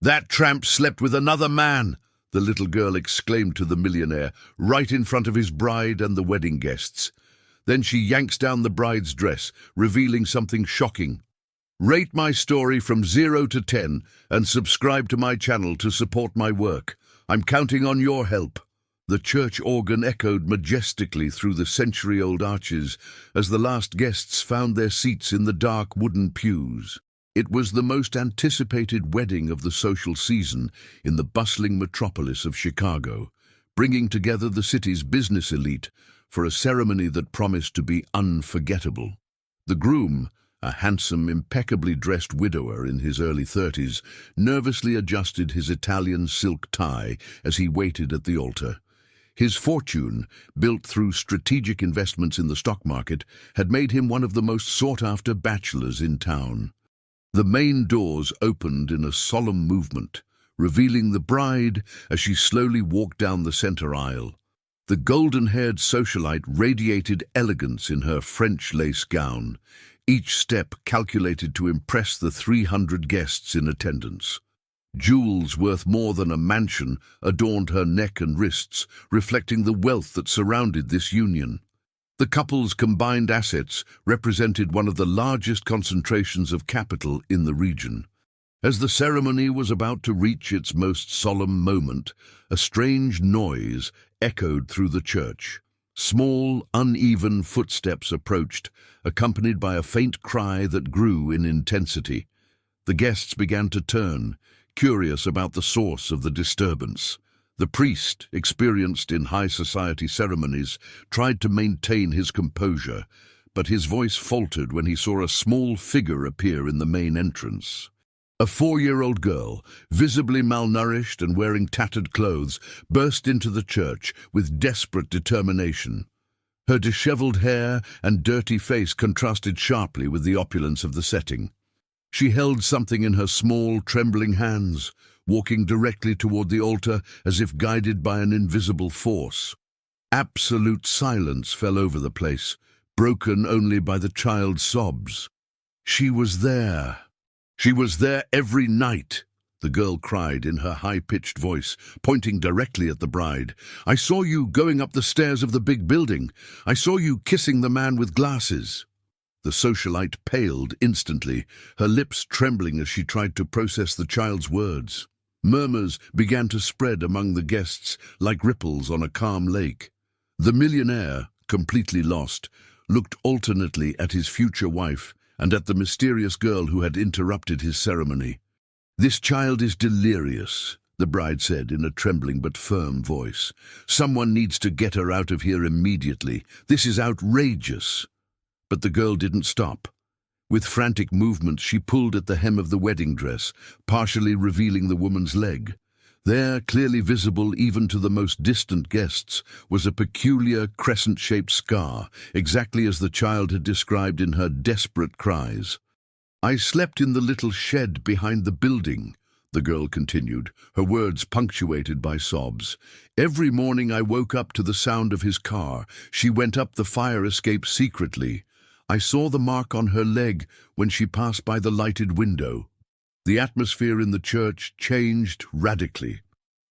"That tramp slept with another man," the little girl exclaimed to the millionaire, right in front of his bride and the wedding guests. Then she yanks down the bride's dress, revealing something shocking. "Rate my story from 0 to 10 and subscribe to my channel to support my work. I'm counting on your help." The church organ echoed majestically through the century-old arches as the last guests found their seats in the dark wooden pews. It was the most anticipated wedding of the social season in the bustling metropolis of Chicago, bringing together the city's business elite for a ceremony that promised to be unforgettable. The groom, a handsome, impeccably dressed widower in his early 30s, nervously adjusted his Italian silk tie as he waited at the altar. His fortune, built through strategic investments in the stock market, had made him one of the most sought-after bachelors in town. The main doors opened in a solemn movement, revealing the bride as she slowly walked down the center aisle. The golden-haired socialite radiated elegance in her French lace gown, each step calculated to impress the 300 guests in attendance. Jewels worth more than a mansion adorned her neck and wrists, reflecting the wealth that surrounded this union. The couple's combined assets represented one of the largest concentrations of capital in the region. As the ceremony was about to reach its most solemn moment, a strange noise echoed through the church. Small, uneven footsteps approached, accompanied by a faint cry that grew in intensity. The guests began to turn, curious about the source of the disturbance. The priest, experienced in high society ceremonies, tried to maintain his composure, but his voice faltered when he saw a small figure appear in the main entrance. A 4-year-old girl, visibly malnourished and wearing tattered clothes, burst into the church with desperate determination. Her disheveled hair and dirty face contrasted sharply with the opulence of the setting. She held something in her small, trembling hands, walking directly toward the altar as if guided by an invisible force. Absolute silence fell over the place, broken only by the child's sobs. "She was there. She was there every night," the girl cried in her high-pitched voice, pointing directly at the bride. "I saw you going up the stairs of the big building. I saw you kissing the man with glasses." The socialite paled instantly, her lips trembling as she tried to process the child's words. Murmurs began to spread among the guests like ripples on a calm lake. The millionaire, completely lost, looked alternately at his future wife and at the mysterious girl who had interrupted his ceremony. "This child is delirious," the bride said in a trembling but firm voice. "Someone needs to get her out of here immediately. This is outrageous." But the girl didn't stop. With frantic movements, she pulled at the hem of the wedding dress, partially revealing the woman's leg. There, clearly visible even to the most distant guests, was a peculiar crescent-shaped scar, exactly as the child had described in her desperate cries. "I slept in the little shed behind the building," the girl continued, her words punctuated by sobs. "Every morning I woke up to the sound of his car. She went up the fire escape secretly. I saw the mark on her leg when she passed by the lighted window." The atmosphere in the church changed radically.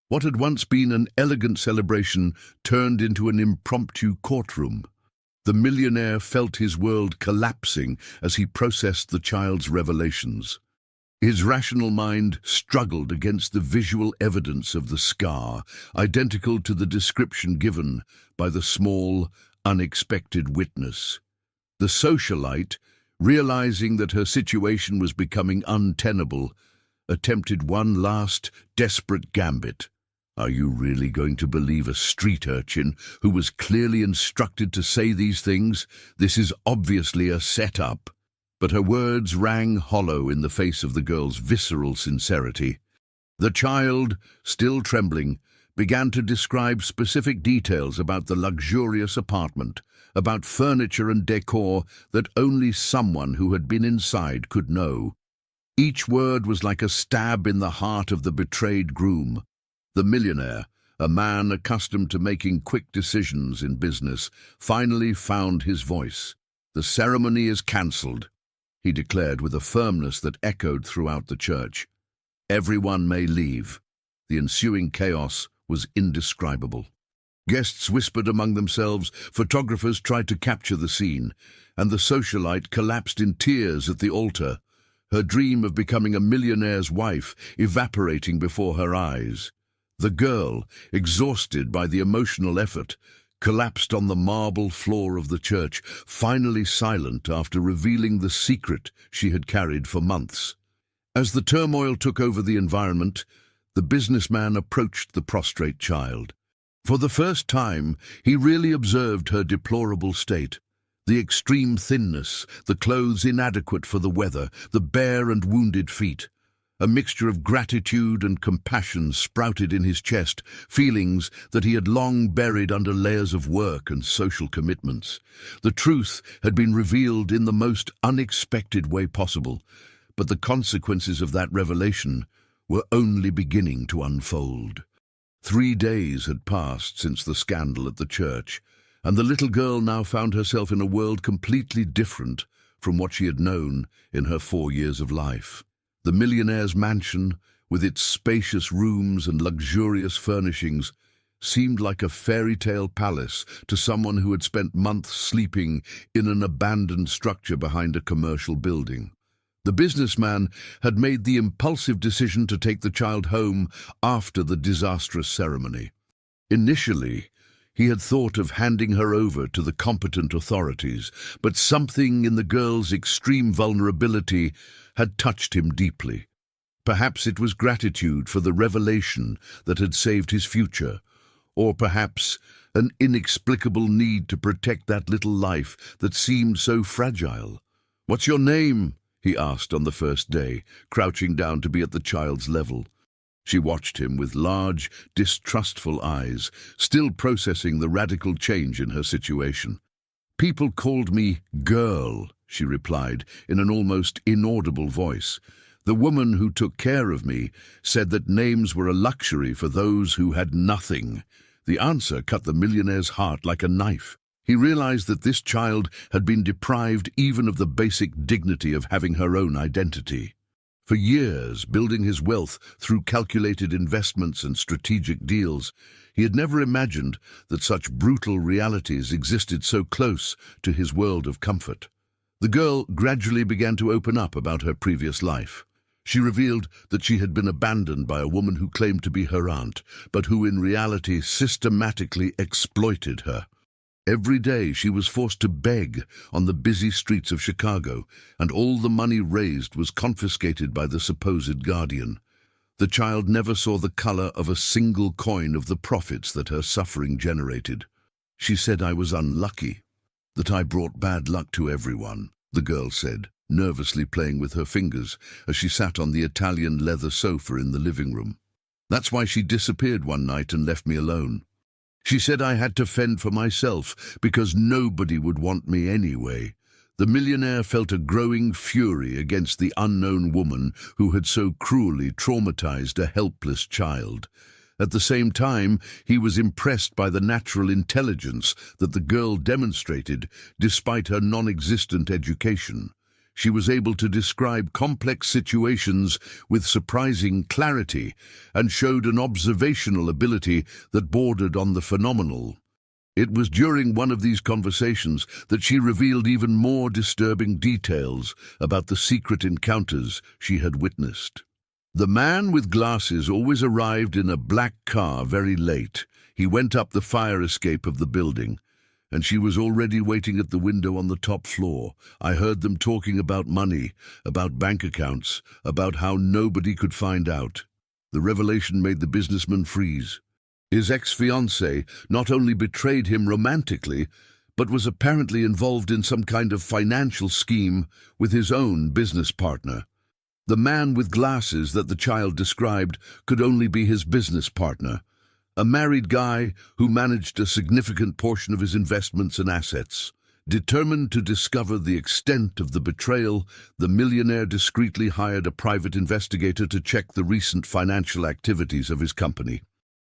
What had once been an elegant celebration turned into an impromptu courtroom. The millionaire felt his world collapsing as he processed the child's revelations. His rational mind struggled against the visual evidence of the scar, identical to the description given by the small, unexpected witness. The socialite, realizing that her situation was becoming untenable, attempted one last, desperate gambit. "Are you really going to believe a street urchin who was clearly instructed to say these things? This is obviously a set-up." But her words rang hollow in the face of the girl's visceral sincerity. The child, still trembling, began to describe specific details about the luxurious apartment, about furniture and decor that only someone who had been inside could know. Each word was like a stab in the heart of the betrayed groom. The millionaire, a man accustomed to making quick decisions in business, finally found his voice. "The ceremony is cancelled," he declared with a firmness that echoed throughout the church. Everyone may leave. The ensuing chaos was indescribable. Guests whispered among themselves, photographers tried to capture the scene, and the socialite collapsed in tears at the altar, her dream of becoming a millionaire's wife evaporating before her eyes. The girl, exhausted by the emotional effort, collapsed on the marble floor of the church, finally silent after revealing the secret she had carried for months. As the turmoil took over the environment, the businessman approached the prostrate child. For the first time, he really observed her deplorable state. The extreme thinness, the clothes inadequate for the weather, the bare and wounded feet. A mixture of gratitude and compassion sprouted in his chest, feelings that he had long buried under layers of work and social commitments. The truth had been revealed in the most unexpected way possible, but the consequences of that revelation were only beginning to unfold. 3 days had passed since the scandal at the church, and the little girl now found herself in a world completely different from what she had known in her 4 years of life. The millionaire's mansion, with its spacious rooms and luxurious furnishings, seemed like a fairy tale palace to someone who had spent months sleeping in an abandoned structure behind a commercial building. The businessman had made the impulsive decision to take the child home after the disastrous ceremony. Initially, he had thought of handing her over to the competent authorities, but something in the girl's extreme vulnerability had touched him deeply. Perhaps it was gratitude for the revelation that had saved his future, or perhaps an inexplicable need to protect that little life that seemed so fragile. "What's your name?" he asked on the first day, crouching down to be at the child's level. She watched him with large, distrustful eyes, still processing the radical change in her situation. "People called me girl," she replied in an almost inaudible voice. "The woman who took care of me said that names were a luxury for those who had nothing." The answer cut the millionaire's heart like a knife. He realized that this child had been deprived even of the basic dignity of having her own identity. For years, building his wealth through calculated investments and strategic deals, he had never imagined that such brutal realities existed so close to his world of comfort. The girl gradually began to open up about her previous life. She revealed that she had been abandoned by a woman who claimed to be her aunt, but who in reality systematically exploited her. Every day she was forced to beg on the busy streets of Chicago, and all the money raised was confiscated by the supposed guardian. The child never saw the color of a single coin of the profits that her suffering generated. "She said I was unlucky, that I brought bad luck to everyone," the girl said, nervously playing with her fingers as she sat on the Italian leather sofa in the living room. "That's why she disappeared one night and left me alone. She said I had to fend for myself because nobody would want me anyway." The millionaire felt a growing fury against the unknown woman who had so cruelly traumatized a helpless child. At the same time, he was impressed by the natural intelligence that the girl demonstrated despite her non-existent education. She was able to describe complex situations with surprising clarity and showed an observational ability that bordered on the phenomenal. It was during one of these conversations that she revealed even more disturbing details about the secret encounters she had witnessed. The man with glasses always arrived in a black car very late. He went up the fire escape of the building, and she was already waiting at the window on the top floor. I heard them talking about money, about bank accounts, about how nobody could find out. The revelation made the businessman freeze. His ex-fiancée not only betrayed him romantically, but was apparently involved in some kind of financial scheme with his own business partner. The man with glasses that the child described could only be his business partner, a married guy who managed a significant portion of his investments and assets. Determined to discover the extent of the betrayal, the millionaire discreetly hired a private investigator to check the recent financial activities of his company.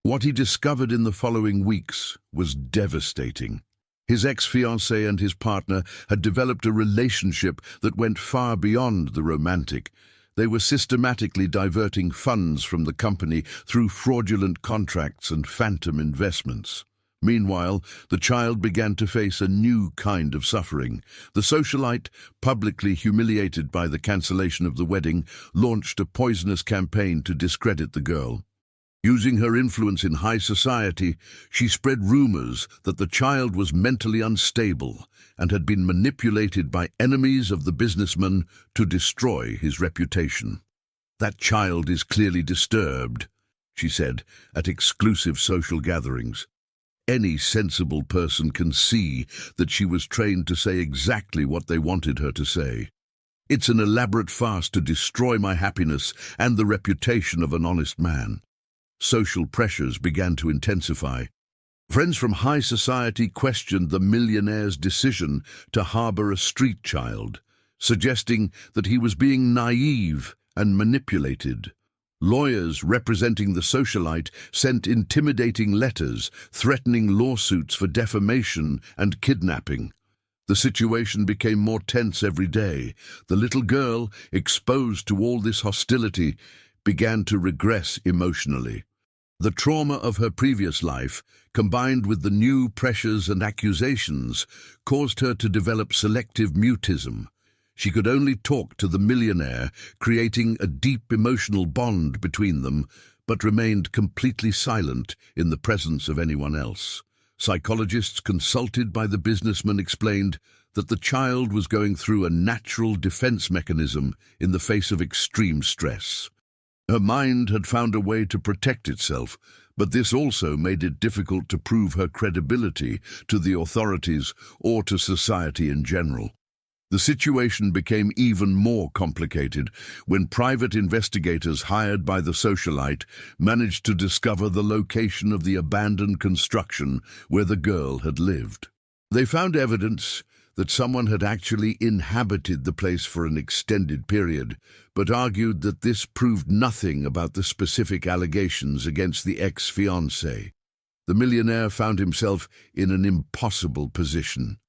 What he discovered in the following weeks was devastating. His ex-fiancée and his partner had developed a relationship that went far beyond the romantic. They were systematically diverting funds from the company through fraudulent contracts and phantom investments. Meanwhile, the child began to face a new kind of suffering. The socialite, publicly humiliated by the cancellation of the wedding, launched a poisonous campaign to discredit the girl. Using her influence in high society, she spread rumors that the child was mentally unstable and had been manipulated by enemies of the businessman to destroy his reputation. "That child is clearly disturbed," she said at exclusive social gatherings. Any sensible person can see that she was trained to say exactly what they wanted her to say. "It's an elaborate farce to destroy my happiness and the reputation of an honest man." Social pressures began to intensify. Friends from high society questioned the millionaire's decision to harbor a street child, suggesting that he was being naive and manipulated. Lawyers representing the socialite sent intimidating letters threatening lawsuits for defamation and kidnapping. The situation became more tense every day. The little girl, exposed to all this hostility, began to regress emotionally. The trauma of her previous life, combined with the new pressures and accusations, caused her to develop selective mutism. She could only talk to the millionaire, creating a deep emotional bond between them, but remained completely silent in the presence of anyone else. Psychologists consulted by the businessman explained that the child was going through a natural defense mechanism in the face of extreme stress. Her mind had found a way to protect itself, but this also made it difficult to prove her credibility to the authorities or to society in general. The situation became even more complicated when private investigators hired by the socialite managed to discover the location of the abandoned construction where the girl had lived. They found evidence that someone had actually inhabited the place for an extended period, but argued that this proved nothing about the specific allegations against the ex-fiancée. The millionaire found himself in an impossible position.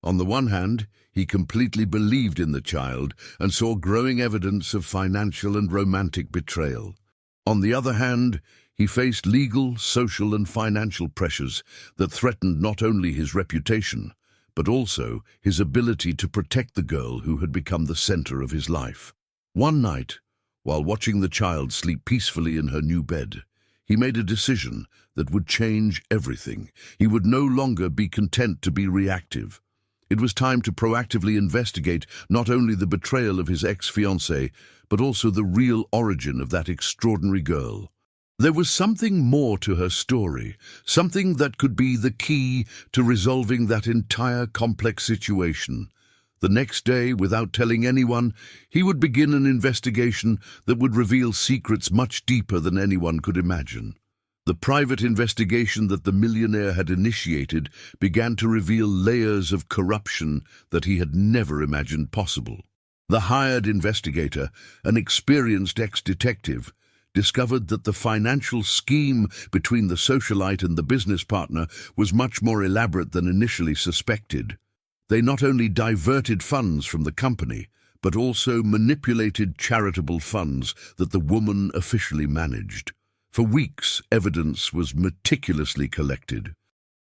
On the one hand, he completely believed in the child and saw growing evidence of financial and romantic betrayal. On the other hand, he faced legal, social, and financial pressures that threatened not only his reputation, but also his ability to protect the girl who had become the center of his life. One night, while watching the child sleep peacefully in her new bed, he made a decision that would change everything. He would no longer be content to be reactive. It was time to proactively investigate not only the betrayal of his ex-fiancée, but also the real origin of that extraordinary girl. There was something more to her story, something that could be the key to resolving that entire complex situation. The next day, without telling anyone, he would begin an investigation that would reveal secrets much deeper than anyone could imagine. The private investigation that the millionaire had initiated began to reveal layers of corruption that he had never imagined possible. The hired investigator, an experienced ex-detective, discovered that the financial scheme between the socialite and the business partner was much more elaborate than initially suspected. They not only diverted funds from the company, but also manipulated charitable funds that the woman officially managed. For weeks, evidence was meticulously collected.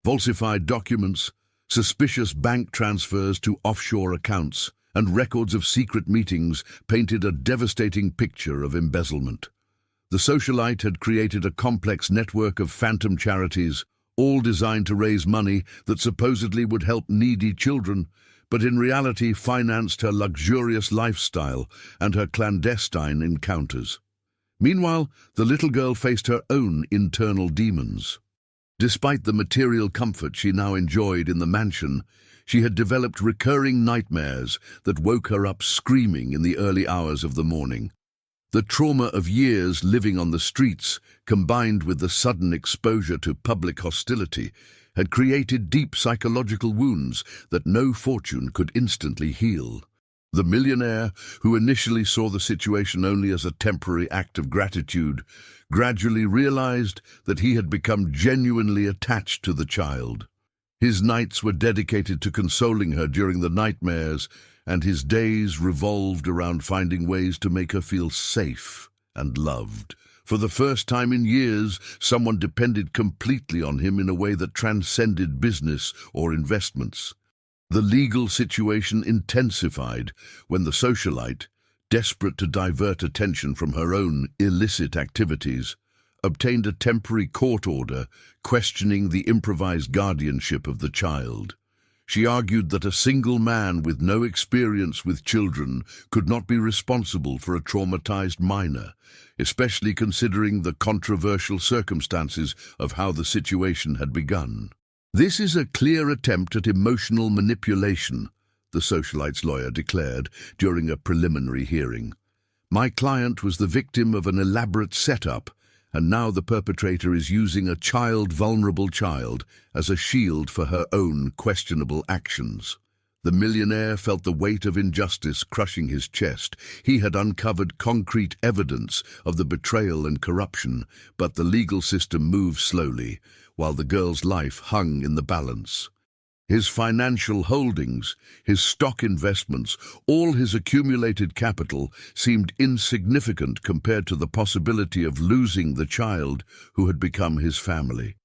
Falsified documents, suspicious bank transfers to offshore accounts, and records of secret meetings painted a devastating picture of embezzlement. The socialite had created a complex network of phantom charities, all designed to raise money that supposedly would help needy children, but in reality financed her luxurious lifestyle and her clandestine encounters. Meanwhile, the little girl faced her own internal demons. Despite the material comfort she now enjoyed in the mansion, she had developed recurring nightmares that woke her up screaming in the early hours of the morning. The trauma of years living on the streets, combined with the sudden exposure to public hostility, had created deep psychological wounds that no fortune could instantly heal. The millionaire, who initially saw the situation only as a temporary act of gratitude, gradually realized that he had become genuinely attached to the child. His nights were dedicated to consoling her during the nightmares, and his days revolved around finding ways to make her feel safe and loved. For the first time in years, someone depended completely on him in a way that transcended business or investments. The legal situation intensified when the socialite, desperate to divert attention from her own illicit activities, obtained a temporary court order questioning the improvised guardianship of the child. She argued that a single man with no experience with children could not be responsible for a traumatized minor, especially considering the controversial circumstances of how the situation had begun. "This is a clear attempt at emotional manipulation," the socialite's lawyer declared during a preliminary hearing. "My client was the victim of an elaborate setup, and now the perpetrator is using a vulnerable child, as a shield for her own questionable actions." The millionaire felt the weight of injustice crushing his chest. He had uncovered concrete evidence of the betrayal and corruption, but the legal system moved slowly, while the girl's life hung in the balance. His financial holdings, his stock investments, all his accumulated capital seemed insignificant compared to the possibility of losing the child who had become his family.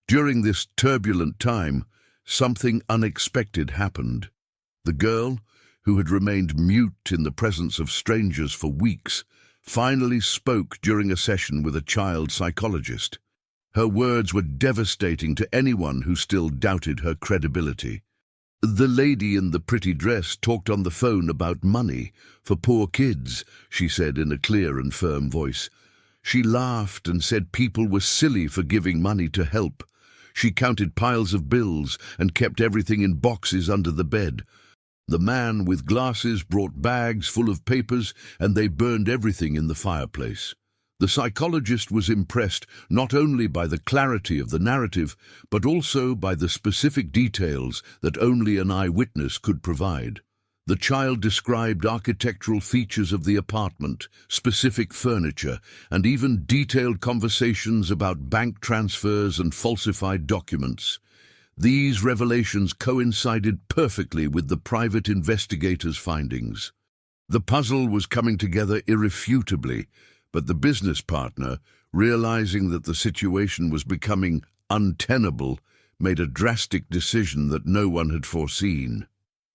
During this turbulent time, something unexpected happened. The girl, who had remained mute in the presence of strangers for weeks, finally spoke during a session with a child psychologist. Her words were devastating to anyone who still doubted her credibility. "The lady in the pretty dress talked on the phone about money for poor kids," she said in a clear and firm voice. "She laughed and said people were silly for giving money to help. She counted piles of bills and kept everything in boxes under the bed. The man with glasses brought bags full of papers, and they burned everything in the fireplace." The psychologist was impressed not only by the clarity of the narrative, but also by the specific details that only an eyewitness could provide. The child described architectural features of the apartment, specific furniture, and even detailed conversations about bank transfers and falsified documents. These revelations coincided perfectly with the private investigator's findings. The puzzle was coming together irrefutably, but the business partner, realizing that the situation was becoming untenable, made a drastic decision that no one had foreseen.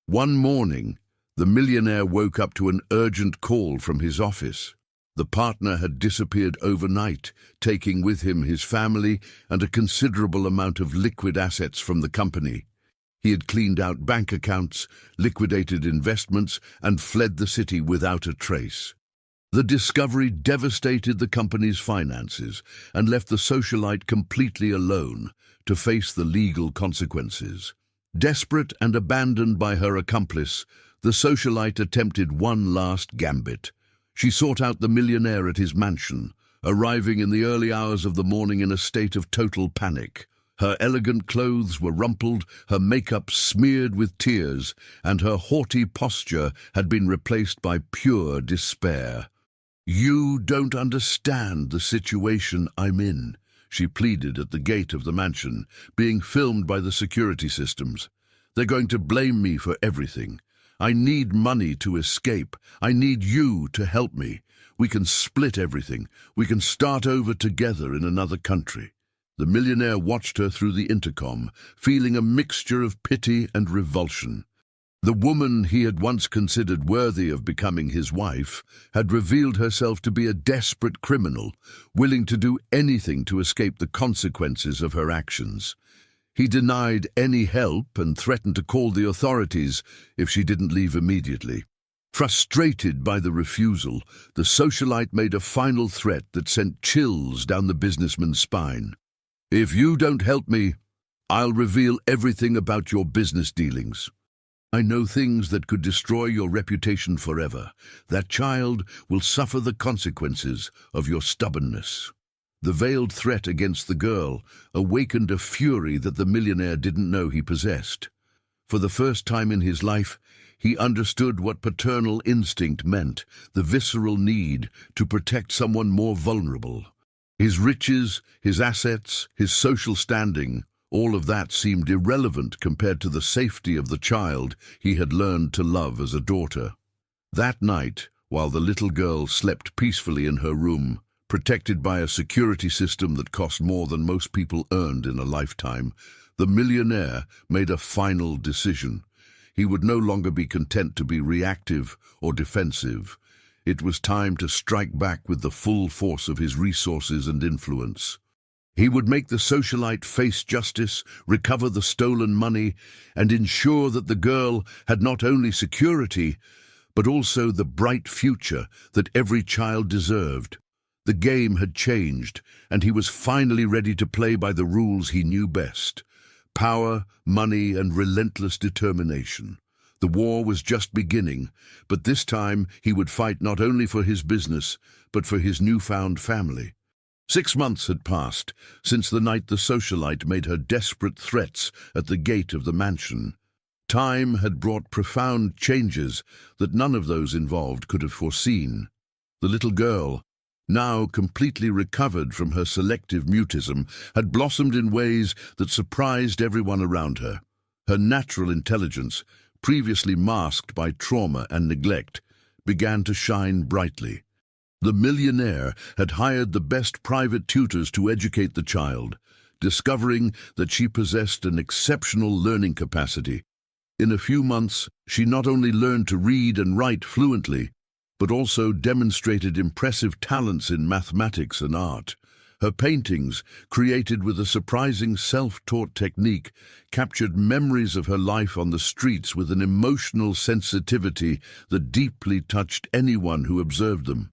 One morning, the millionaire woke up to an urgent call from his office. The partner had disappeared overnight, taking with him his family and a considerable amount of liquid assets from the company. He had cleaned out bank accounts, liquidated investments, and fled the city without a trace. The discovery devastated the company's finances and left the socialite completely alone to face the legal consequences. Desperate and abandoned by her accomplice, the socialite attempted one last gambit. She sought out the millionaire at his mansion, arriving in the early hours of the morning in a state of total panic. Her elegant clothes were rumpled, her makeup smeared with tears, and her haughty posture had been replaced by pure despair. "You don't understand the situation I'm in," she pleaded at the gate of the mansion, being filmed by the security systems. "They're going to blame me for everything. I need money to escape. I need you to help me. We can split everything. We can start over together in another country." The millionaire watched her through the intercom, feeling a mixture of pity and revulsion. The woman he had once considered worthy of becoming his wife had revealed herself to be a desperate criminal, willing to do anything to escape the consequences of her actions. He denied any help and threatened to call the authorities if she didn't leave immediately. Frustrated by the refusal, the socialite made a final threat that sent chills down the businessman's spine. "If you don't help me, I'll reveal everything about your business dealings. I know things that could destroy your reputation forever. That child will suffer the consequences of your stubbornness." The veiled threat against the girl awakened a fury that the millionaire didn't know he possessed. For the first time in his life, he understood what paternal instinct meant, the visceral need to protect someone more vulnerable. His riches, his assets, his social standing, All of that seemed irrelevant compared to the safety of the child he had learned to love as a daughter. That night, while the little girl slept peacefully in her room, protected by a security system that cost more than most people earned in a lifetime, the millionaire made a final decision. He would no longer be content to be reactive or defensive. It was time to strike back with the full force of his resources and influence. He would make the socialite face justice, recover the stolen money, and ensure that the girl had not only security, but also the bright future that every child deserved. The game had changed, and he was finally ready to play by the rules he knew best. Power, money, and relentless determination. The war was just beginning, but this time he would fight not only for his business, but for his newfound family. 6 months had passed since the night the socialite made her desperate threats at the gate of the mansion. Time had brought profound changes that none of those involved could have foreseen. The little girl, now completely recovered from her selective mutism, had blossomed in ways that surprised everyone around her. Her natural intelligence, previously masked by trauma and neglect, began to shine brightly. The millionaire had hired the best private tutors to educate the child, discovering that she possessed an exceptional learning capacity. In a few months, she not only learned to read and write fluently, but also demonstrated impressive talents in mathematics and art. Her paintings, created with a surprising self-taught technique, captured memories of her life on the streets with an emotional sensitivity that deeply touched anyone who observed them.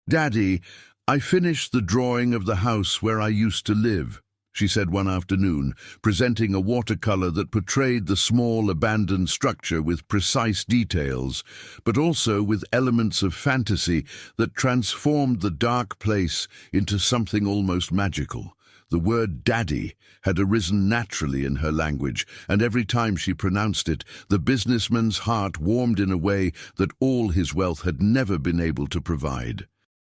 "Daddy, I finished the drawing of the house where I used to live," she said one afternoon, presenting a watercolor that portrayed the small, abandoned structure with precise details, but also with elements of fantasy that transformed the dark place into something almost magical. The word "daddy" had arisen naturally in her language, and every time she pronounced it, the businessman's heart warmed in a way that all his wealth had never been able to provide.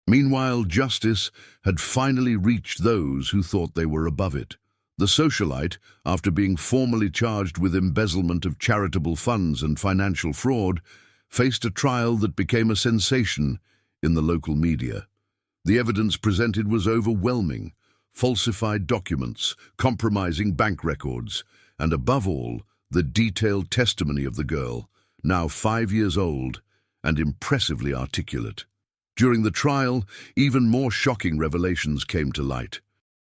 Meanwhile, justice had finally reached those who thought they were above it. The socialite, after being formally charged with embezzlement of charitable funds and financial fraud, faced a trial that became a sensation in the local media. The evidence presented was overwhelming: falsified documents, compromising bank records, and above all, the detailed testimony of the girl, now 5 years old and impressively articulate. During the trial, even more shocking revelations came to light.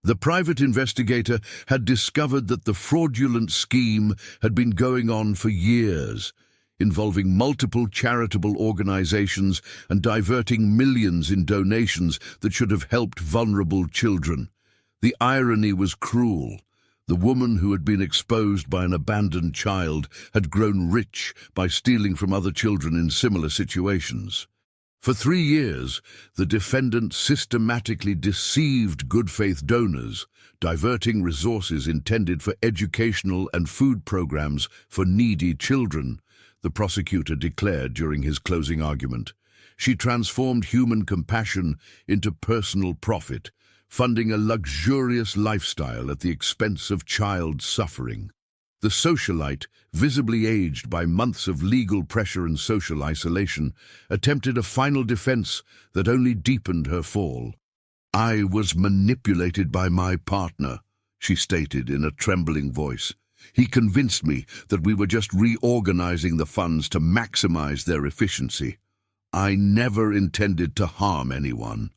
The private investigator had discovered that the fraudulent scheme had been going on for years, involving multiple charitable organizations and diverting millions in donations that should have helped vulnerable children. The irony was cruel. The woman who had been exposed by an abandoned child had grown rich by stealing from other children in similar situations. For 3 years, the defendant systematically deceived good-faith donors, diverting resources intended for educational and food programs for needy children, the prosecutor declared during his closing argument. She transformed human compassion into personal profit, funding a luxurious lifestyle at the expense of child suffering. The socialite, visibly aged by months of legal pressure and social isolation, attempted a final defense that only deepened her fall. "I was manipulated by my partner," she stated in a trembling voice. "He convinced me that we were just reorganizing the funds to maximize their efficiency. I never intended to harm anyone."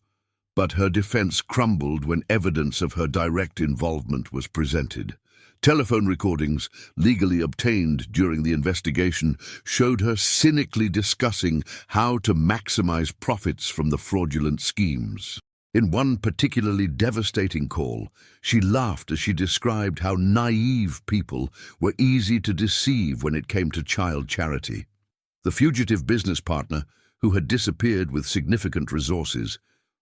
But her defense crumbled when evidence of her direct involvement was presented. Telephone recordings, legally obtained during the investigation, showed her cynically discussing how to maximize profits from the fraudulent schemes. In one particularly devastating call, she laughed as she described how naive people were easy to deceive when it came to child charity. The fugitive business partner, who had disappeared with significant resources,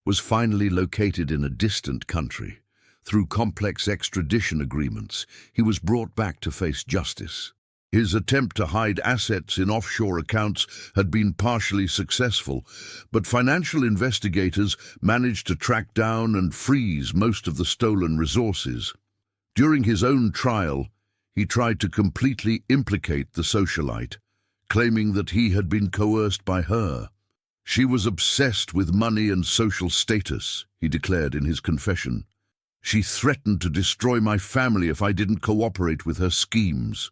was finally located in a distant country. Through complex extradition agreements, he was brought back to face justice. His attempt to hide assets in offshore accounts had been partially successful, but financial investigators managed to track down and freeze most of the stolen resources. During his own trial, he tried to completely implicate the socialite, claiming that he had been coerced by her. She was obsessed with money and social status, he declared in his confession. She threatened to destroy my family if I didn't cooperate with her schemes.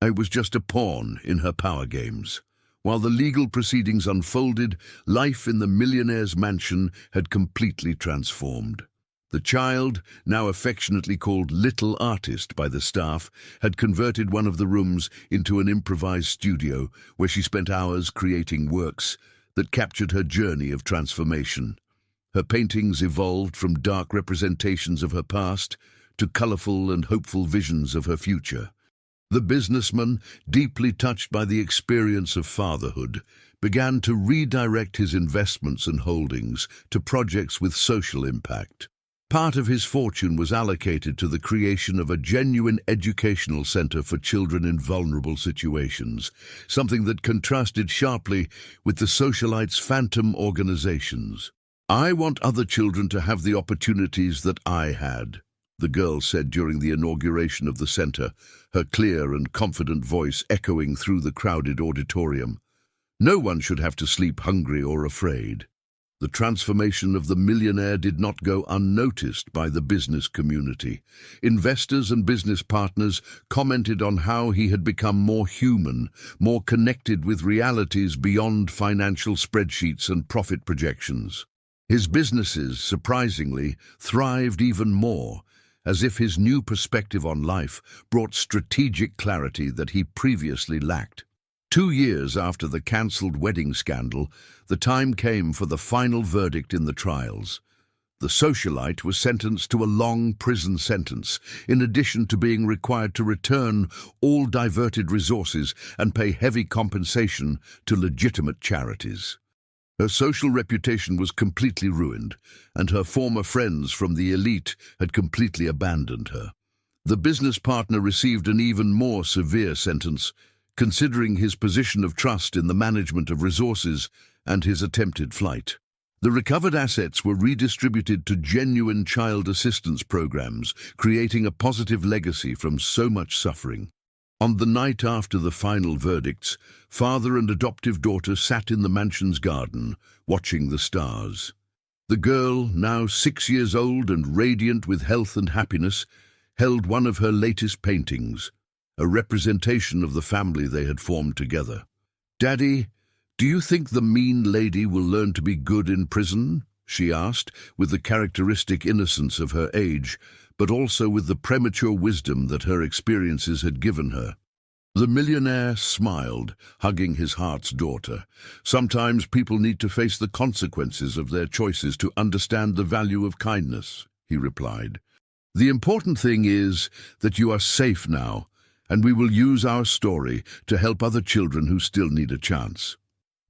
I was just a pawn in her power games. While the legal proceedings unfolded, life in the Millionaire's mansion had completely transformed. The child, now affectionately called Little Artist by the staff, had converted one of the rooms into an improvised studio where she spent hours creating works that captured her journey of transformation. Her paintings evolved from dark representations of her past to colorful and hopeful visions of her future. The businessman, deeply touched by the experience of fatherhood, began to redirect his investments and holdings to projects with social impact. Part of his fortune was allocated to the creation of a genuine educational center for children in vulnerable situations, something that contrasted sharply with the socialite's phantom organizations. "I want other children to have the opportunities that I had," the girl said during the inauguration of the center, her clear and confident voice echoing through the crowded auditorium. "No one should have to sleep hungry or afraid." The transformation of the millionaire did not go unnoticed by the business community. Investors and business partners commented on how he had become more human, more connected with realities beyond financial spreadsheets and profit projections. His businesses, surprisingly, thrived even more, as if his new perspective on life brought strategic clarity that he previously lacked. 2 years after the cancelled wedding scandal, the time came for the final verdict in the trials. The socialite was sentenced to a long prison sentence, in addition to being required to return all diverted resources and pay heavy compensation to legitimate charities. Her social reputation was completely ruined, and her former friends from the elite had completely abandoned her. The business partner received an even more severe sentence, considering his position of trust in the management of resources and his attempted flight. The recovered assets were redistributed to genuine child assistance programs, creating a positive legacy from so much suffering. On the night after the final verdicts, father and adoptive daughter sat in the mansion's garden, watching the stars. The girl, now 6 years old and radiant with health and happiness, held one of her latest paintings, a representation of the family they had formed together. "Daddy, do you think the mean lady will learn to be good in prison?" she asked, with the characteristic innocence of her age, but also with the premature wisdom that her experiences had given her. The millionaire smiled, hugging his heart's daughter. "Sometimes people need to face the consequences of their choices to understand the value of kindness," he replied. "The important thing is that you are safe now, and we will use our story to help other children who still need a chance."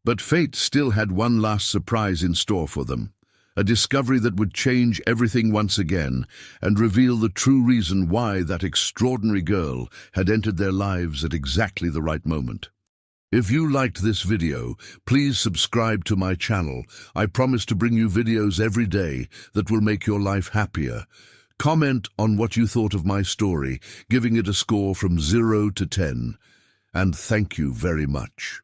But fate still had one last surprise in store for them, a discovery that would change everything once again and reveal the true reason why that extraordinary girl had entered their lives at exactly the right moment. If you liked this video, please subscribe to my channel. I promise to bring you videos every day that will make your life happier. Comment on what you thought of my story, giving it a score from 0 to 10. And thank you very much.